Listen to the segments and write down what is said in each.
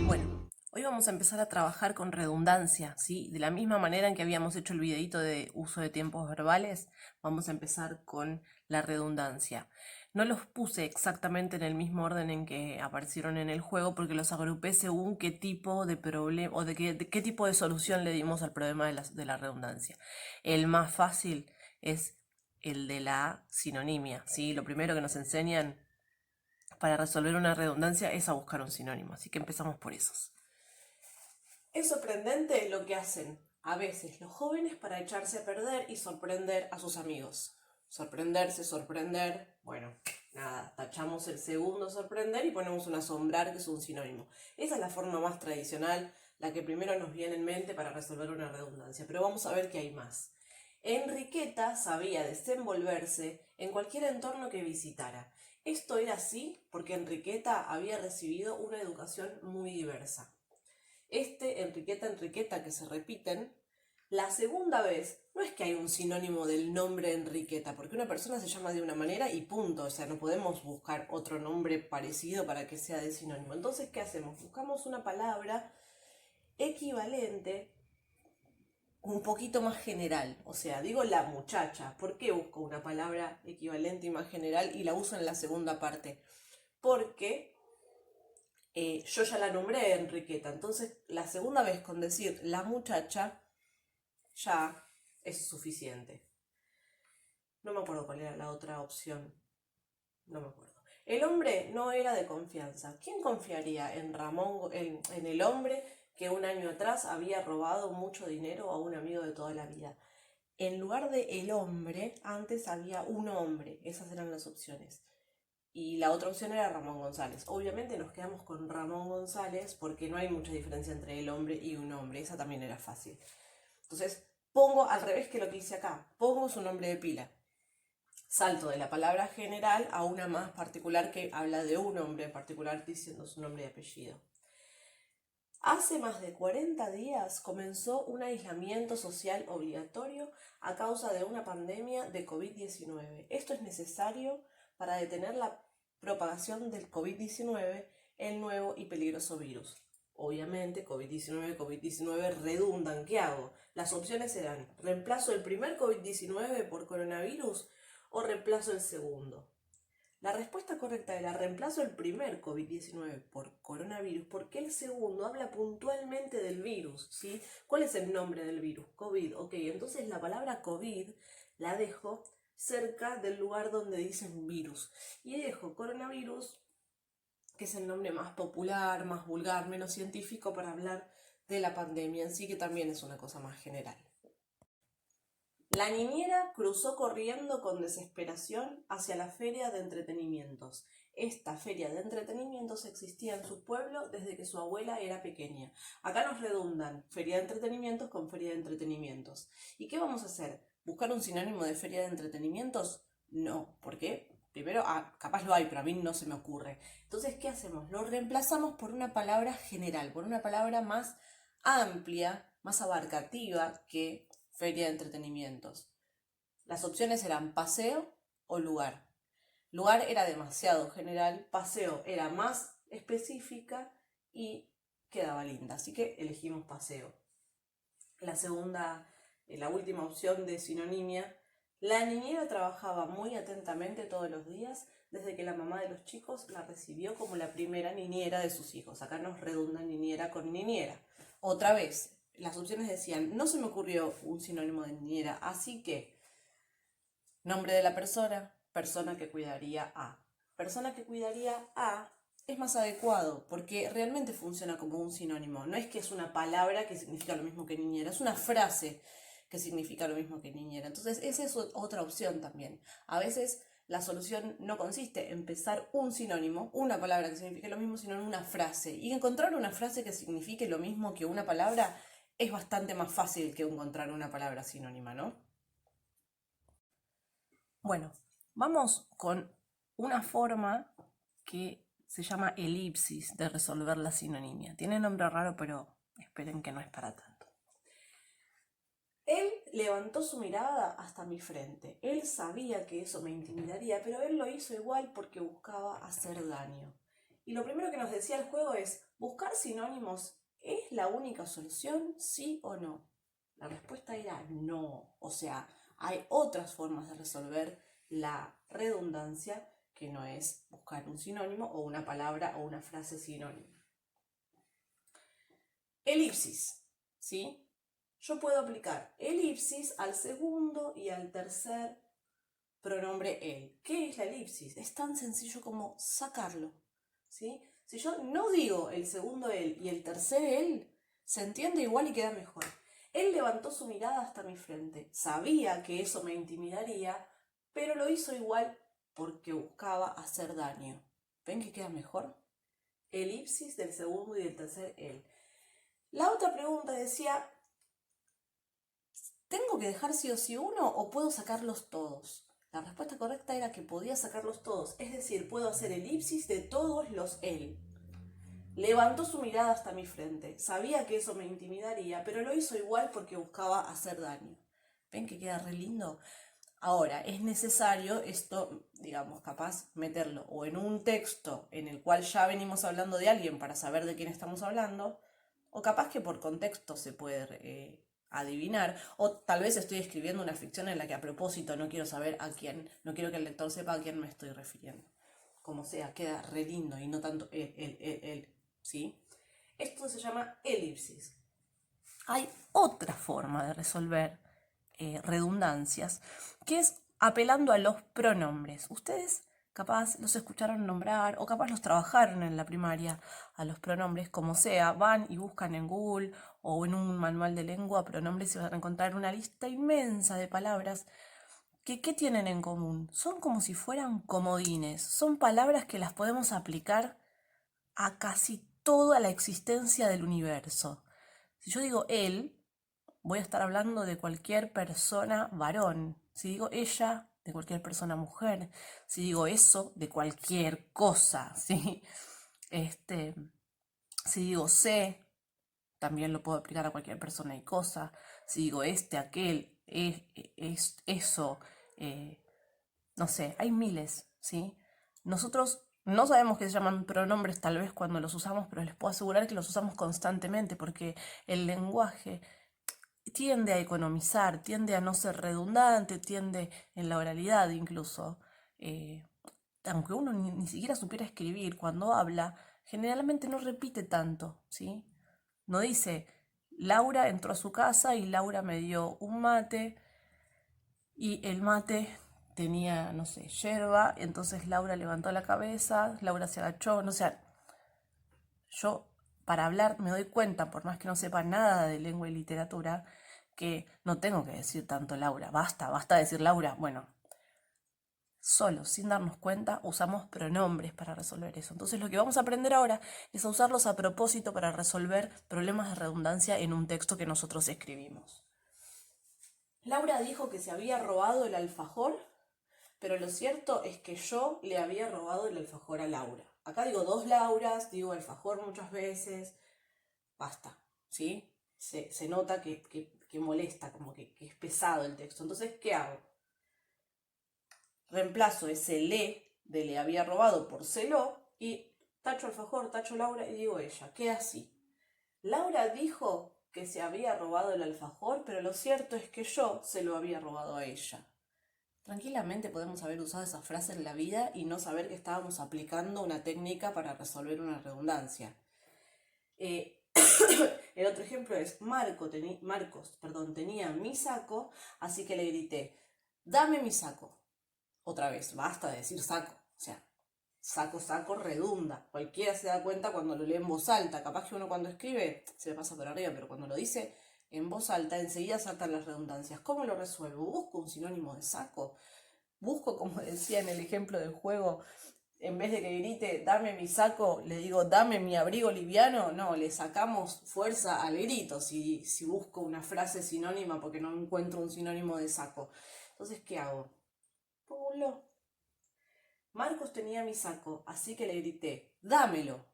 Bueno, hoy vamos a empezar a trabajar con redundancia, ¿sí? De la misma manera en que habíamos hecho el videito de uso de tiempos verbales, vamos a empezar con la redundancia. No los puse exactamente en el mismo orden en que aparecieron en el juego porque los agrupé según qué tipo de problema o de qué tipo de solución le dimos al problema de la redundancia. El más fácil es el de la sinonimia, ¿sí? Lo primero que nos enseñan para resolver una redundancia es a buscar un sinónimo, así que empezamos por esos. Es sorprendente lo que hacen a veces los jóvenes para echarse a perder y sorprender a sus amigos. Sorprenderse, sorprender, bueno, nada, tachamos el segundo sorprender y ponemos un asombrar, que es un sinónimo. Esa es la forma más tradicional, la que primero nos viene en mente para resolver una redundancia, pero vamos a ver que hay más. Enriqueta sabía desenvolverse en cualquier entorno que visitara. Esto era así porque Enriqueta había recibido una educación muy diversa. Enriqueta que se repiten, la segunda vez no es que hay un sinónimo del nombre Enriqueta, porque una persona se llama de una manera y punto, o sea, no podemos buscar otro nombre parecido para que sea de sinónimo. Entonces, ¿qué hacemos? Buscamos una palabra equivalente un poquito más general, o sea, digo la muchacha. ¿Por qué busco una palabra equivalente y más general y la uso en la segunda parte? Porque yo ya la nombré Enriqueta, entonces la segunda vez con decir la muchacha ya es suficiente. No me acuerdo cuál era la otra opción, no me acuerdo. El hombre no era de confianza. ¿Quién confiaría en en el hombre que un año atrás había robado mucho dinero a un amigo de toda la vida? En lugar de el hombre, antes había un hombre. Esas eran las opciones. Y la otra opción era Ramón González. Obviamente nos quedamos con Ramón González porque no hay mucha diferencia entre el hombre y un hombre. Esa también era fácil. Entonces, pongo al revés que lo que hice acá. Pongo su nombre de pila. Salto de la palabra general a una más particular que habla de un hombre en particular diciendo su nombre y apellido. Hace más de 40 días comenzó un aislamiento social obligatorio a causa de una pandemia de COVID-19. Esto es necesario para detener la propagación del COVID-19, el nuevo y peligroso virus. Obviamente, COVID-19 redundan. ¿Qué hago? Las opciones eran: reemplazo el primer COVID-19 por coronavirus o reemplazo el segundo. La respuesta correcta era: reemplazo el primer COVID-19 por coronavirus porque el segundo habla puntualmente del virus, ¿sí? ¿Cuál es el nombre del virus? COVID, ok, entonces la palabra COVID la dejo cerca del lugar donde dicen virus y dejo coronavirus, que es el nombre más popular, más vulgar, menos científico para hablar de la pandemia en sí, que también es una cosa más general. La niñera cruzó corriendo con desesperación hacia la feria de entretenimientos. Esta feria de entretenimientos existía en su pueblo desde que su abuela era pequeña. Acá nos redundan feria de entretenimientos con feria de entretenimientos. ¿Y qué vamos a hacer? ¿Buscar un sinónimo de feria de entretenimientos? No, porque primero, capaz lo hay, pero a mí no se me ocurre. Entonces, ¿qué hacemos? Lo reemplazamos por una palabra general, por una palabra más amplia, más abarcativa que feria de entretenimientos. Las opciones eran paseo o lugar. Lugar era demasiado general, paseo era más específica y quedaba linda, así que elegimos paseo. La última opción de sinonimia: la niñera trabajaba muy atentamente todos los días desde que la mamá de los chicos la recibió como la primera niñera de sus hijos. Acá nos redunda niñera con niñera. Otra vez, las opciones decían: no se me ocurrió un sinónimo de niñera, así que nombre de la persona, persona que cuidaría a. Persona que cuidaría a es más adecuado porque realmente funciona como un sinónimo. No es que es una palabra que significa lo mismo que niñera, es una frase que significa lo mismo que niñera. Entonces esa es otra opción también. A veces la solución no consiste en pensar un sinónimo, una palabra que signifique lo mismo, sino en una frase. Y encontrar una frase que signifique lo mismo que una palabra es bastante más fácil que encontrar una palabra sinónima, ¿no? Bueno, vamos con una forma que se llama elipsis de resolver la sinonimia. Tiene nombre raro, pero esperen que no es para tanto. Él levantó su mirada hasta mi frente. Él sabía que eso me intimidaría, pero él lo hizo igual porque buscaba hacer daño. Y lo primero que nos decía el juego es, ¿buscar sinónimos es la única solución, sí o no? La respuesta era no. O sea, hay otras formas de resolver la redundancia que no es buscar un sinónimo o una palabra o una frase sinónima. Elipsis, ¿sí? Yo puedo aplicar elipsis al segundo y al tercer pronombre él. ¿Qué es la elipsis? Es tan sencillo como sacarlo, ¿sí? Si yo no digo el segundo él y el tercer él, se entiende igual y queda mejor. Él levantó su mirada hasta mi frente. Sabía que eso me intimidaría, pero lo hizo igual porque buscaba hacer daño. ¿Ven que queda mejor? Elipsis del segundo y del tercer él. La otra pregunta decía, ¿tengo que dejar sí o sí uno o puedo sacarlos todos? La respuesta correcta era que podía sacarlos todos, es decir, puedo hacer elipsis de todos los él. Levantó su mirada hasta mi frente. Sabía que eso me intimidaría, pero lo hizo igual porque buscaba hacer daño. ¿Ven que queda re lindo? Ahora, es necesario esto, digamos, capaz meterlo o en un texto en el cual ya venimos hablando de alguien para saber de quién estamos hablando, o capaz que por contexto se puede adivinar, o tal vez estoy escribiendo una ficción en la que a propósito no quiero saber a quién, no quiero que el lector sepa a quién me estoy refiriendo. Como sea, queda re lindo y no tanto él, ¿sí? Esto se llama elipsis. Hay otra forma de resolver redundancias, que es apelando a los pronombres. Ustedes capaz los escucharon nombrar o capaz los trabajaron en la primaria a los pronombres, como sea, van y buscan en Google o en un manual de lengua pronombres y van a encontrar una lista inmensa de palabras que ¿qué tienen en común? Son como si fueran comodines, son palabras que las podemos aplicar a casi toda la existencia del universo. Si yo digo él, voy a estar hablando de cualquier persona varón. Si digo ella, de cualquier persona mujer. Si digo eso, de cualquier cosa, ¿sí? Si digo sé, también lo puedo aplicar a cualquier persona y cosa. Si digo aquel, es eso, no sé, hay miles, ¿sí? Nosotros no sabemos que se llaman pronombres tal vez cuando los usamos, pero les puedo asegurar que los usamos constantemente porque el lenguaje tiende a economizar, tiende a no ser redundante, tiende en la oralidad incluso. Aunque uno ni siquiera supiera escribir, cuando habla, generalmente no repite tanto, ¿sí? No dice, Laura entró a su casa y Laura me dio un mate y el mate tenía, no sé, yerba, entonces Laura levantó la cabeza, Laura se agachó, no sé, yo para hablar me doy cuenta, por más que no sepa nada de lengua y literatura, que no tengo que decir tanto Laura, basta decir Laura. Bueno, solo, sin darnos cuenta, usamos pronombres para resolver eso. Entonces lo que vamos a aprender ahora es a usarlos a propósito para resolver problemas de redundancia en un texto que nosotros escribimos. Laura dijo que se había robado el alfajor, pero lo cierto es que yo le había robado el alfajor a Laura. Acá digo dos Lauras, digo alfajor muchas veces, basta, ¿sí? Se nota que molesta, como que es pesado el texto. Entonces, ¿qué hago? Reemplazo ese de le había robado por se lo y tacho alfajor, tacho Laura y digo ella. Queda así. Laura dijo que se había robado el alfajor, pero lo cierto es que yo se lo había robado a ella. Tranquilamente podemos haber usado esa frase en la vida y no saber que estábamos aplicando una técnica para resolver una redundancia. El otro ejemplo es Marcos tenía mi saco, así que le grité, dame mi saco. Otra vez, basta de decir saco. O sea, saco redunda. Cualquiera se da cuenta cuando lo lee en voz alta. Capaz que uno cuando escribe se le pasa por arriba, pero cuando lo dice en voz alta enseguida saltan las redundancias. ¿Cómo lo resuelvo? Busco un sinónimo de saco. Busco, como decía en el ejemplo del juego, en vez de que grite dame mi saco, le digo dame mi abrigo liviano. No, le sacamos fuerza al grito si busco una frase sinónima porque no encuentro un sinónimo de saco. Entonces, ¿qué hago? Pongo un lo. Marcos tenía mi saco, así que le grité, dámelo.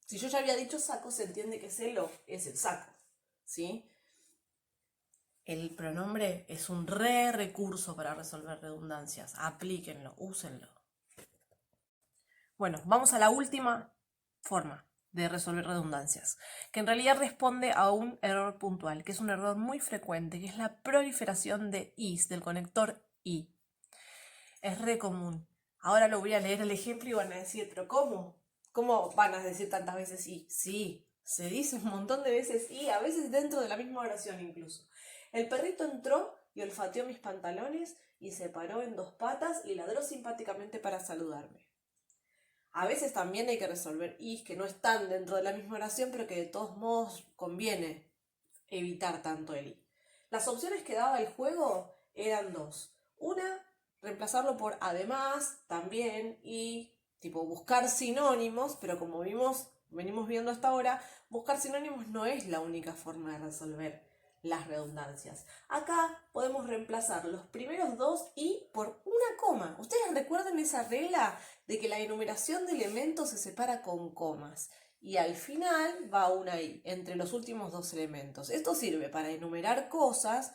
Si yo ya había dicho saco, se entiende que ese lo es el saco, ¿sí? El pronombre es un recurso para resolver redundancias. Aplíquenlo, úsenlo. Bueno, vamos a la última forma de resolver redundancias, que en realidad responde a un error puntual, que es un error muy frecuente, que es la proliferación de is, del conector i. Es re común. Ahora lo voy a leer el ejemplo y van a decir, pero ¿cómo? ¿Cómo van a decir tantas veces i? Sí, se dice un montón de veces i, a veces dentro de la misma oración incluso. El perrito entró y olfateó mis pantalones y se paró en dos patas y ladró simpáticamente para saludarme. A veces también hay que resolver is que no están dentro de la misma oración, pero que de todos modos conviene evitar tanto el i. Las opciones que daba el juego eran dos. Una, reemplazarlo por además, también, y tipo buscar sinónimos, pero como venimos viendo hasta ahora, buscar sinónimos no es la única forma de resolver las redundancias. Acá podemos reemplazar los primeros dos y por una coma. ¿Ustedes recuerdan esa regla de que la enumeración de elementos se separa con comas? Y al final va una i entre los últimos dos elementos. Esto sirve para enumerar cosas,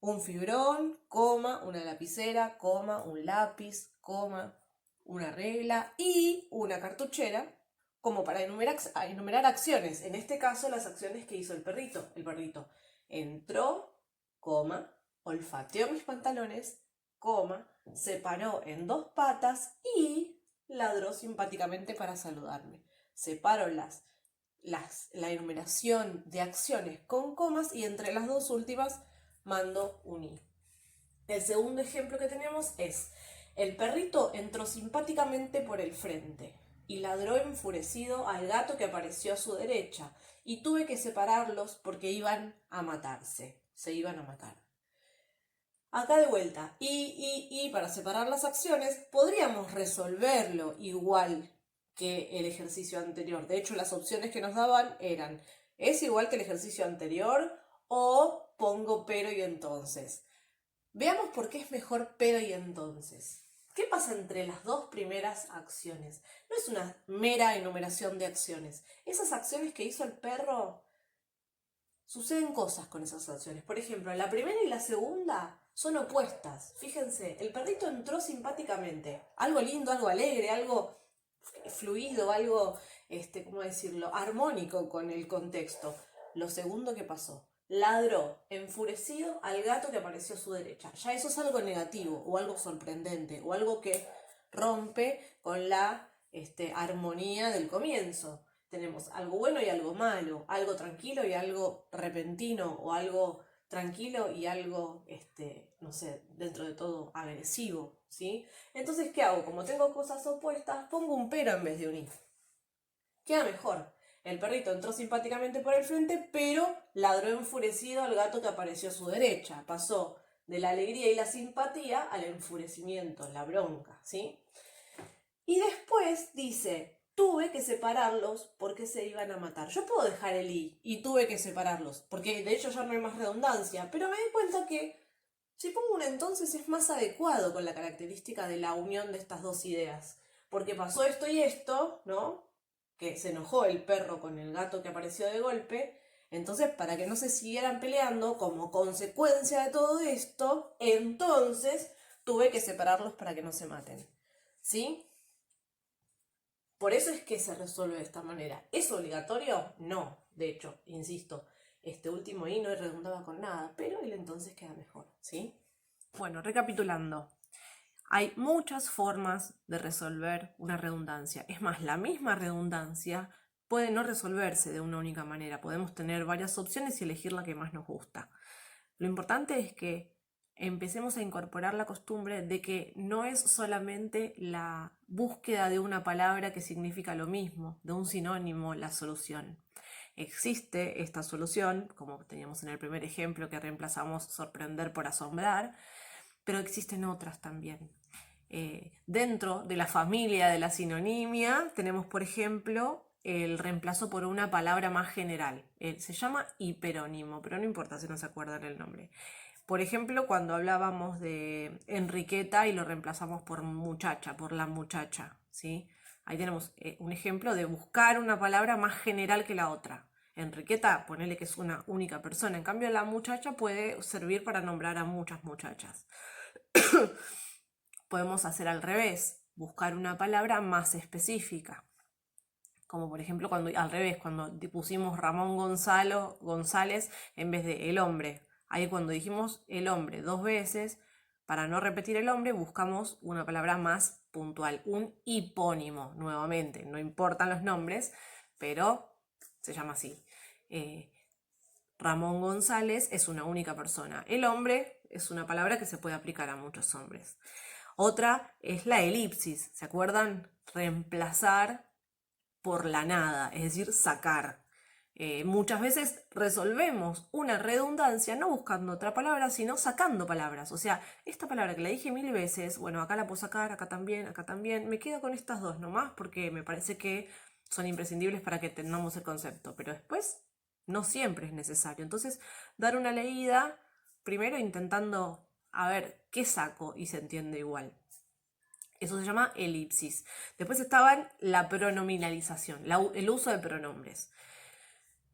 un fibrón, coma, una lapicera, coma, un lápiz, coma, una regla y una cartuchera, como para enumerar acciones. En este caso, las acciones que hizo el perrito. El perrito entró, coma, olfateó mis pantalones, coma, se paró en dos patas y ladró simpáticamente para saludarme. Separo la enumeración de acciones con comas y entre las dos últimas mando un i. El segundo ejemplo que tenemos es: el perrito entró simpáticamente por el frente y ladró enfurecido al gato que apareció a su derecha y tuve que separarlos porque iban a matarse, se iban a matar. Acá de vuelta, y para separar las acciones podríamos resolverlo igual que el ejercicio anterior. De hecho, las opciones que nos daban eran: ¿es igual que el ejercicio anterior? O pongo pero y entonces. Veamos por qué es mejor pero y entonces. ¿Qué pasa entre las dos primeras acciones? No es una mera enumeración de acciones. Esas acciones que hizo el perro, suceden cosas con esas acciones. Por ejemplo, la primera y la segunda son opuestas. Fíjense, el perrito entró simpáticamente. Algo lindo, algo alegre, algo fluido, algo, ¿cómo decirlo?, armónico con el contexto. Lo segundo que pasó: ladró enfurecido al gato que apareció a su derecha. Ya eso es algo negativo o algo sorprendente o algo que rompe con la armonía del comienzo. Tenemos algo bueno y algo malo, algo tranquilo y algo repentino, o algo tranquilo y algo, no sé, dentro de todo agresivo, ¿sí? Entonces, ¿qué hago? Como tengo cosas opuestas, pongo un pero en vez de un i. Queda mejor. El perrito entró simpáticamente por el frente, pero ladró enfurecido al gato que apareció a su derecha. Pasó de la alegría y la simpatía al enfurecimiento, la bronca, ¿sí? Y después dice: tuve que separarlos porque se iban a matar. Yo puedo dejar el i y tuve que separarlos, porque de hecho ya no hay más redundancia, pero me di cuenta que si pongo un entonces es más adecuado con la característica de la unión de estas dos ideas. Porque pasó esto y esto, ¿no? Que se enojó el perro con el gato que apareció de golpe. Entonces, para que no se siguieran peleando, como consecuencia de todo esto, entonces tuve que separarlos para que no se maten. ¿Sí? Por eso es que se resuelve de esta manera. ¿Es obligatorio? No. De hecho, insisto, este último i no redundaba con nada, pero el entonces queda mejor, ¿sí? Bueno, recapitulando. Hay muchas formas de resolver una redundancia. Es más, la misma redundancia puede no resolverse de una única manera. Podemos tener varias opciones y elegir la que más nos gusta. Lo importante es que empecemos a incorporar la costumbre de que no es solamente la búsqueda de una palabra que significa lo mismo, de un sinónimo, la solución. Existe esta solución, como teníamos en el primer ejemplo que reemplazamos sorprender por asombrar, pero existen otras también. Dentro de la familia de la sinonimia tenemos, por ejemplo, el reemplazo por una palabra más general. Se llama hiperónimo, pero no importa si no se acuerdan el nombre. Por ejemplo, cuando hablábamos de Enriqueta y lo reemplazamos por muchacha, por la muchacha, ¿sí? Ahí tenemos un ejemplo de buscar una palabra más general que la otra. Enriqueta, ponele que es una única persona. En cambio, la muchacha puede servir para nombrar a muchas muchachas. Podemos hacer al revés, buscar una palabra más específica. Como por ejemplo cuando al revés, cuando pusimos Ramón González en vez de el hombre. Ahí cuando dijimos el hombre 2 veces, para no repetir el hombre, buscamos una palabra más puntual, un hipónimo, nuevamente. No importan los nombres, pero se llama así. Ramón González es una única persona. El hombre es una palabra que se puede aplicar a muchos hombres. Otra es la elipsis, ¿se acuerdan? Reemplazar por la nada, es decir, sacar. Muchas veces resolvemos una redundancia no buscando otra palabra, sino sacando palabras. O sea, esta palabra que la dije 1000 veces, bueno, acá la puedo sacar, acá también. Me quedo con estas dos nomás porque me parece que son imprescindibles para que tengamos el concepto. Pero después no siempre es necesario. Entonces, dar una leída, primero intentando a ver qué saco y se entiende igual. Eso se llama elipsis. Después estaban la pronominalización, el uso de pronombres,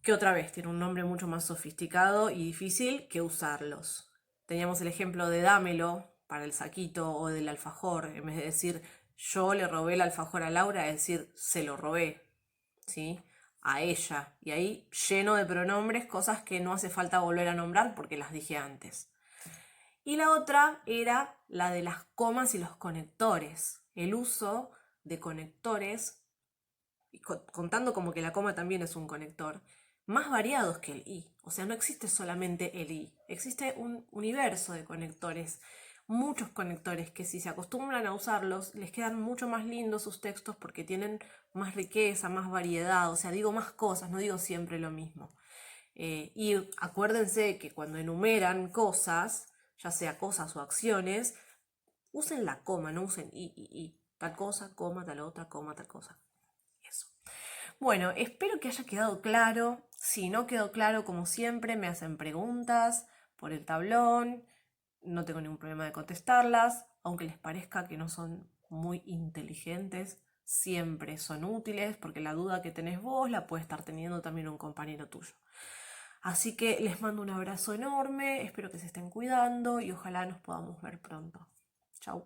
que otra vez tiene un nombre mucho más sofisticado y difícil que usarlos. Teníamos el ejemplo de dámelo para el saquito o del alfajor, en vez de decir yo le robé el alfajor a Laura, es decir, se lo robé, ¿sí? A ella. Y ahí lleno de pronombres, cosas que no hace falta volver a nombrar porque las dije antes. Y la otra era la de las comas y los conectores, el uso de conectores, contando como que la coma también es un conector, más variados que el i. O sea, no existe solamente el i, existe un universo de conectores, muchos conectores que si se acostumbran a usarlos, les quedan mucho más lindos sus textos porque tienen más riqueza, más variedad, o sea, digo más cosas, no digo siempre lo mismo. Y acuérdense que cuando enumeran cosas, ya sea cosas o acciones, usen la coma, no usen i. Tal cosa, coma, tal otra, coma, tal cosa. Eso. Bueno, espero que haya quedado claro. Si no quedó claro, como siempre, me hacen preguntas por el tablón. No tengo ningún problema de contestarlas, aunque les parezca que no son muy inteligentes. Siempre son útiles porque la duda que tenés vos la puede estar teniendo también un compañero tuyo. Así que les mando un abrazo enorme, espero que se estén cuidando y ojalá nos podamos ver pronto. Chau.